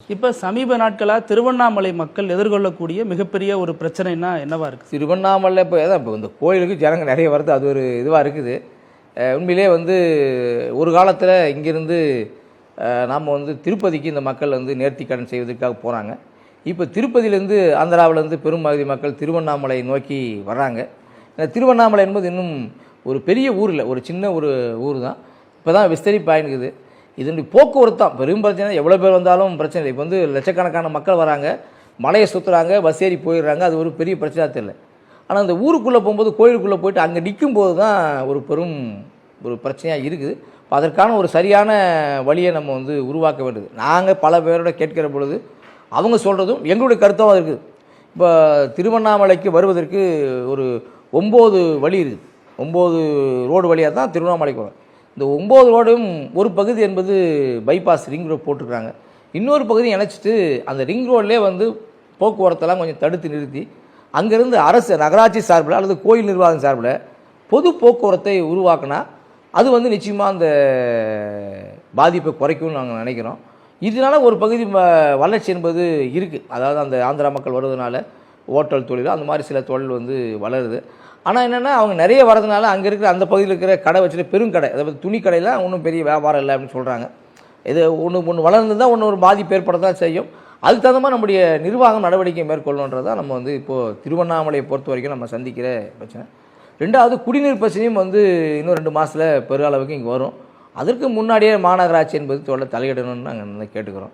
இப்போ சமீப நாட்களாக திருவண்ணாமலை மக்கள் எதிர்கொள்ளக்கூடிய மிகப்பெரிய ஒரு பிரச்சனைனா என்னவா இருக்குது? திருவண்ணாமலை இப்போ இந்த கோயிலுக்கு ஜனங்க நிறைய வருது, அது ஒரு இதுவாக இருக்குது. உண்மையிலே ஒரு காலத்தில் இங்கேருந்து நாம் திருப்பதிக்கு இந்த மக்கள் நேர்த்திக்கடன் செய்வதற்காக போகிறாங்க. இப்போ திருப்பதியிலேருந்து ஆந்திராவிலேருந்து பெரும்பகுதி மக்கள் திருவண்ணாமலை நோக்கி வர்றாங்க. திருவண்ணாமலை என்பது இன்னும் ஒரு பெரிய ஊர் இல்லை, ஒரு சின்ன ஒரு ஊர் தான். இப்போ தான் விஸ்தரிப்பாயினுக்குது. இதனுடைய போக்குவரத்து தான் பெரும் பிரச்சனை. எவ்வளோ பேர் வந்தாலும் பிரச்சனை இல்லை. இப்போ லட்சக்கணக்கான மக்கள் வராங்க, மலையை சுற்றுறாங்க, பஸ் ஏறி போயிடுறாங்க. அது ஒரு பெரிய பிரச்சனையாக தெரியல. ஆனால் அந்த ஊருக்குள்ளே போகும்போது, கோயிலுக்குள்ளே போயிட்டு அங்கே நிற்கும்போது தான் ஒரு பிரச்சனையாக இருக்குது. அதற்கான ஒரு சரியான வழியை நம்ம உருவாக்க வேண்டியது. நாங்கள் பல பேரோட கேட்கிற பொழுது அவங்க சொல்கிறதும் எங்களுடைய கருத்தாக இருக்குது. இப்போ திருவண்ணாமலைக்கு வருவதற்கு ஒரு 9 வழி இருக்குது. 9 ரோடு வழியாக தான் திருவண்ணாமலைக்கு வரும். இந்த 9 ரோடும் ஒரு பகுதி என்பது பைபாஸ் ரிங் ரோடு போட்டிருக்காங்க. இன்னொரு பகுதி இணைச்சிட்டு அந்த ரிங் ரோட்லேயே போக்குவரத்தெல்லாம் கொஞ்சம் தடுத்து நிறுத்தி அங்கேருந்து அரசு நகராட்சி சார்பில் அல்லது கோயில் நிர்வாகம் சார்பில் பொது போக்குவரத்தை உருவாக்கினா அது நிச்சயமாக அந்த பாதிப்பை குறைக்கும்னு நாங்கள் நினைக்கிறோம். இதனால் ஒரு பகுதி வளர்ச்சி என்பது இருக்குது. அதாவது அந்த ஆந்திரா மக்கள் வருவதனால ஹோட்டல் தொழில் அந்த மாதிரி சில தொழில் வளருது. ஆனால் என்னென்னா அவங்க நிறைய வரதுனால அங்கே இருக்கிற அந்த பகுதியில் இருக்கிற கடை வச்சுட்டு பெருங்கடை, அதாவது துணி கடையில் ஒன்றும் பெரிய வியாபாரம் இல்லை அப்படின்னு சொல்கிறாங்க. இது ஒன்று வளர்ந்து தான் ஒரு பாதிப்பு ஏற்பட தான் செய்யும். அதுக்கு தகுந்த மாதிரி நம்முடைய நிர்வாகம் நடவடிக்கை மேற்கொள்ளணுன்றதான் நம்ம இப்போது திருவண்ணாமலையை பொறுத்த வரைக்கும் நம்ம சந்திக்கிற பிரச்சனை. ரெண்டாவது குடிநீர் பிரச்சனையும் இன்னும் 2 மாதத்தில் பெரு அளவுக்கு இங்கே வரும். அதற்கு முன்னாடியே மாநகராட்சி என்பது தலையிடணும்னு நாங்கள் கேட்டுக்கிறோம்.